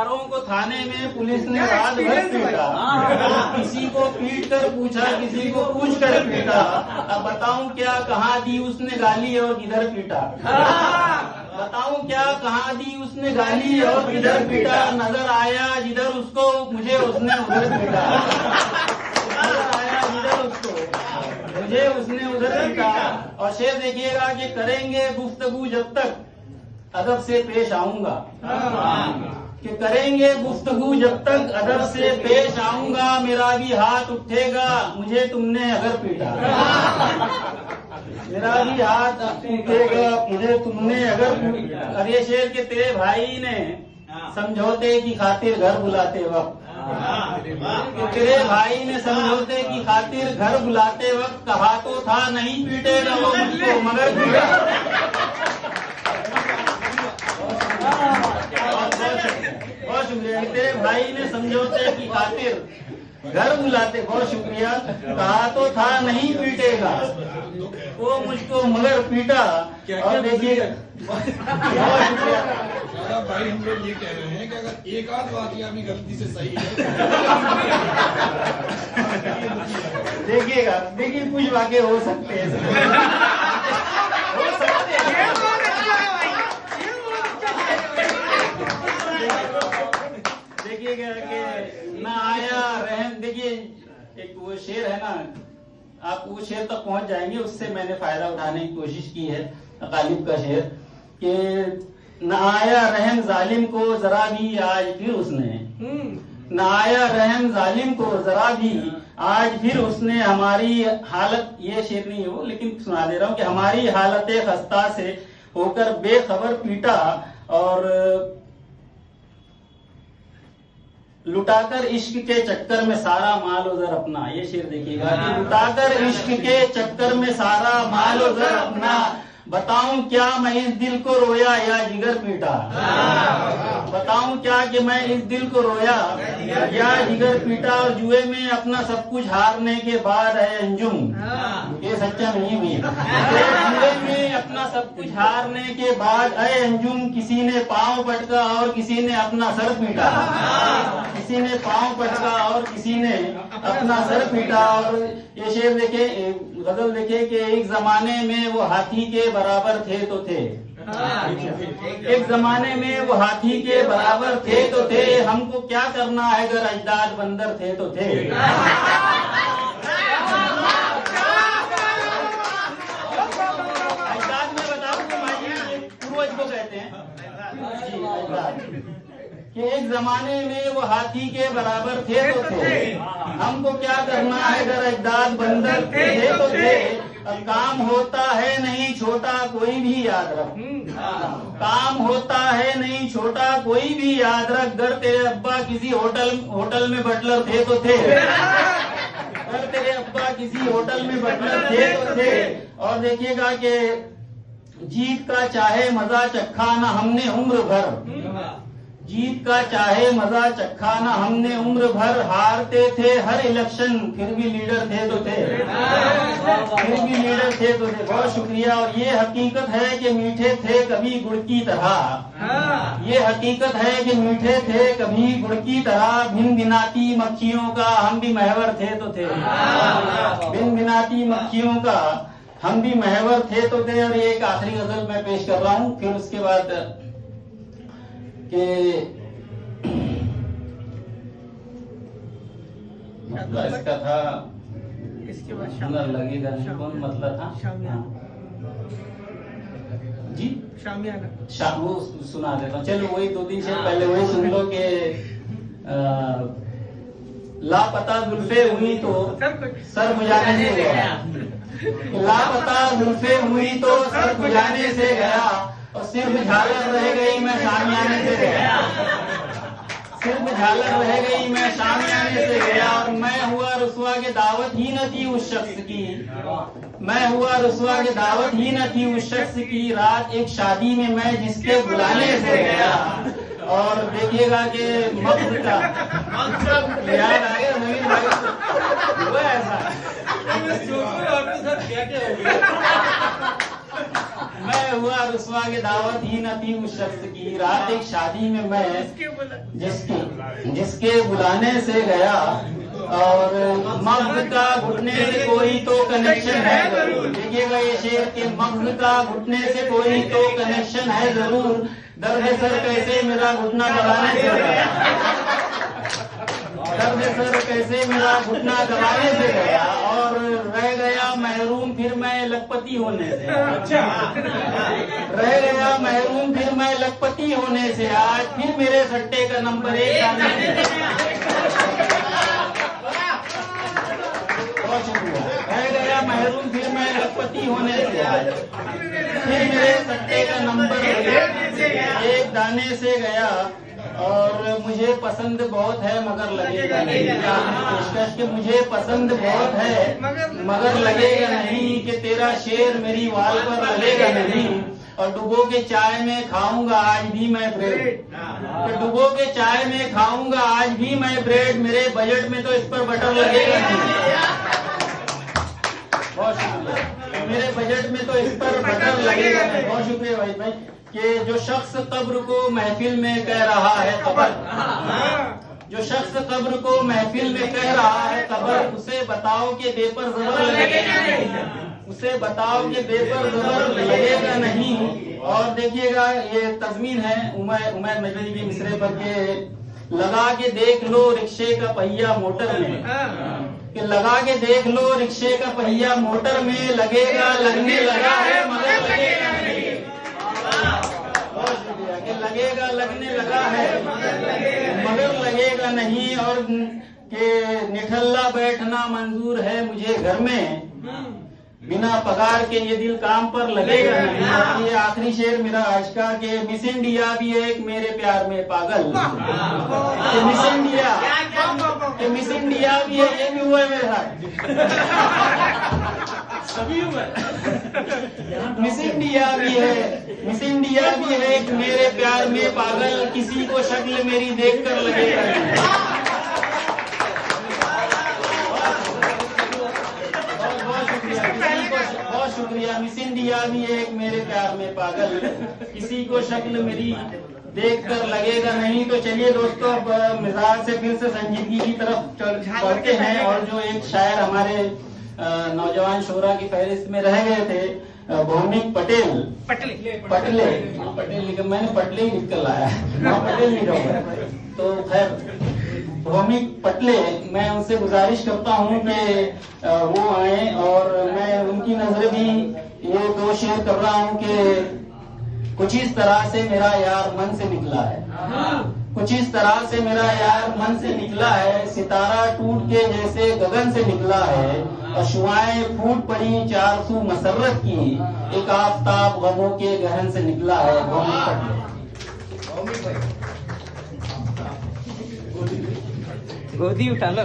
चारों को थाने में पुलिस ने रात भर पीटा, किसी को पीट कर पूछा, किसी को पूछ कर पीटा। अब बताऊं क्या कहाँ दी उसने गाली और किधर पीटा? बताऊं क्या कहाँ दी उसने गाली और किधर पीटा? नजर आया जिधर उसको मुझे उसने उधर पीटा। नजर आया जिधर उसको मुझे उसने उधर पीटा। और शेर देखिएगा कि करेंगे गुफ्तगू जब तक अदब से पेश आऊंगा, कि करेंगे गुफ्तगू जब तक अदब से पेश आऊंगा, मेरा भी हाथ उठेगा मुझे तुमने अगर पीटा। मेरा भी हाथ उठेगा मुझे तुमने अगर पीटा। अरे शेर के तेरे भाई ने समझौते की खातिर घर बुलाते वक्त, तेरे भाई ने समझौते की खातिर घर बुलाते वक्त कहा तो था नहीं पीटेगा वो मुझको मगर पीटा। बहुत शुक्रिया। तेरे भाई ने समझौते की खातिर घर बुलाते, बहुत शुक्रिया। कहा तो था नहीं पीटेगा वो मुझको मगर पीटा। और देखिएगा बहुत शुक्रिया भाई, हम लोग ये कह रहे हैं कि अगर एक आध वाकया भी गलती से सही है देखिएगा, देखिए कुछ वाकई हो सकते हैं, हो सकते हैं। देखिएगा कि ना आया रहम, देखिए एक वो शेर है ना, आप वो शेर तक पहुंच जाएंगे, उससे मैंने फायदा उठाने की कोशिश की है। गालिब का शेर कि न आया रहम जालिम को जरा भी आज फिर उसने, न आया रहम जालिम को जरा भी आज फिर उसने हमारी हालत, ये शेर नहीं हो लेकिन सुना दे रहा हूँ कि हमारी हालत खस्ता से होकर बेखबर पीटा और लुटाकर इश्क के चक्कर में सारा माल उधर अपना। ये शेर देखिएगा कि लुटाकर इश्क के चक्कर में सारा माल उधर अपना, बताऊं क्या मैं इस दिल को रोया या जिगर पीटा? बताऊं क्या कि मैं इस दिल को रोया या जिगर पीटा? और जुए में अपना सब कुछ हारने के बाद है अंजुम, ये सच्चा नहीं भी, जुए में अपना सब कुछ हारने के बाद है अंजुम, किसी ने पांव पटका और किसी ने अपना सर पीटा। किसी ने पांव पटका और किसी ने अपना सर पीटा। और ये शेर देखे, गजल देखे कि एक जमाने में वो हाथी के बराबर थे तो थे, एक जमाने में वो हाथी के बराबर थे तो थे, हमको क्या करना है अगर अजदाद बंदर थे तो थे। अजदाद में बताऊं तो भाई पूर्वज को कहते हैं जी, अजदाद कि एक जमाने में वो हाथी के बराबर थे तो थे, हमको क्या करना है अगर अजदाद बंदर थे तो थे। अब काम होता है नहीं छोटा कोई भी याद रख, काम होता है नहीं छोटा कोई भी याद रख, अगर तेरे अब्बा किसी होटल में बटलर थे तो थे, अगर तेरे अब्बा किसी होटल में बटलर थे तो थे। और देखिएगा कि जीत का चाहे मजा चखा ना हमने उम्र भर, जीत का चाहे मजा चखा ना हमने उम्र भर, हारते थे हर इलेक्शन फिर भी लीडर थे तो थे, फिर भी लीडर थे तो थे। बहुत शुक्रिया। और ये हकीकत है कि मीठे थे कभी गुड़ की तरह, ये हकीकत है कि मीठे थे कभी गुड़ की तरह, भिन भिनाती मक्खियों का हम भी महवर थे तो थे, भिन भिनाती मक्खियों का हम भी महवर थे तो थे। और एक आखिरी गजल मैं पेश कर रहा हूँ, फिर उसके बाद कि मतलब इसका था, इसके बाद हुनर लगेगा नहीं, कौन मतलब था जी, शामियाना वो सुना देता हूँ। चलो वही 2-3 शेर पहले वही सुन लो कि लापता जुल्फे हुई तो सर खुजाने से गया, लापता जुल्फे हुई तो सर खुजाने से गया, और सिर्फ झालर रह गई मैं शामियाने से गया, सिर्फ झालर रह गई मैं शामियाने से गया। और मैं हुआ रुसवा के दावत ही न थी उस शख्स की, मैं हुआ रुसवा के दावत ही न थी उस शख्स की, रात एक शादी में मैं जिसके बुलाने से गया। और देखिएगा कि मक्सद का याद आ गया नवीन भाई, हुआ ऐसा मैं हुआ रुसवा के दावत ही न थी उस शख्स की। रात एक शादी में मैं जिसके बुलाने से गया, और मग्न का घुटने से कोई तो कनेक्शन है जरूर। देखिएगा ये शेर के मग्न का घुटने से कोई तो कनेक्शन है जरूर। दर्द सर कैसे मेरा घुटना दबाने से गया, दर्द सर कैसे मेरा घुटना दबाने से गया, और रह गया महरूम फिर मैं लखपति होने से। रह गया महरूम फिर मैं लखपति होने से। आज फिर मेरे सट्टे का नंबर 1 आने बहुत शुक्रिया। रह गया महरूम फिर मैं लखपति होने से। आज फिर मेरे सट्टे का नंबर 1 दाने से गया, और मुझे पसंद बहुत है मगर लगेगा नहीं। पेशकश के मुझे पसंद बहुत है मगर लगेगा नहीं, कि तेरा शेर मेरी वाल पर लगेगा नहीं। और डुबो के चाय में खाऊंगा आज भी मैं ब्रेड, डुबो के चाय में खाऊंगा आज भी मैं ब्रेड। मेरे बजट में तो इस पर बटर लगेगा नहीं। बहुत शुक्रिया। मेरे बजट में तो इस पर बटर लगेगा नहीं। बहुत शुक्रिया भाई। कि जो शख्स कब्र को महफिल में कह रहा है कब्र, जो शख्स कब्र को महफिल में कह रहा है कब्र, उसे बताओ कि बेपर जबर लगेगा नहीं। उसे बताओ कि बेपर जबर लगेगा नहीं। और देखिएगा ये तज़मीन है उमर मजदी की मिसरे पर के लगा के देख लो रिक्शे का पहिया मोटर में, कि लगा के देख लो रिक्शे का पहिया मोटर में, लगेगा लगने लगा है मगर लगेगा नहीं। कि लगेगा लगने लगा है मगर लगेगा नहीं। और कि निठल्ला बैठना मंजूर है मुझे घर में, बिना पगार के ये दिल काम पर लगेगा नहीं। ये आखिरी शेर मेरा आज का, कि मिस इंडिया भी है एक मेरे प्यार में पागल। कि मिस इंडिया, कि मिस इंडिया भी है, ये भी हुआ है मेरे साथ, सभी हुआ। मिस इंडिया भी है, मिस इंडिया भी है एक मेरे प्यार में पागल। किसी को शक्ल मेरी देख कर लगेगा नहीं। बहुत शुक्रिया। मिस इंडिया भी एक मेरे प्यार में पागल, किसी को शक्ल मेरी देख कर लगेगा नहीं। तो चलिए दोस्तों, अब मिजाज से फिर से संजीदगी की तरफ बढ़ते हैं। और जो एक शायर हमारे नौजवान शोरा की फहरिस्त में रह गए थे, भौमिक पटेल, पटले लिखा, मैंने पटले ही लिख कर लाया, पटेल लिखा हुआ है। तो खैर भौमिक पटले, मैं उनसे गुजारिश करता हूँ कि वो आए, और मैं उनकी नजर भी ये 2 शेर कर रहा हूँ कि कुछ इस तरह से मेरा यार मन से निकला है, कुछ इस तरह से मेरा यार मन से निकला है। सितारा टूट के जैसे गगन से निकला है, और शुआएं फूट पड़ी 400 मसरत की, एक आफताब गमों के गहन से निकला है। गोदी उठा लो।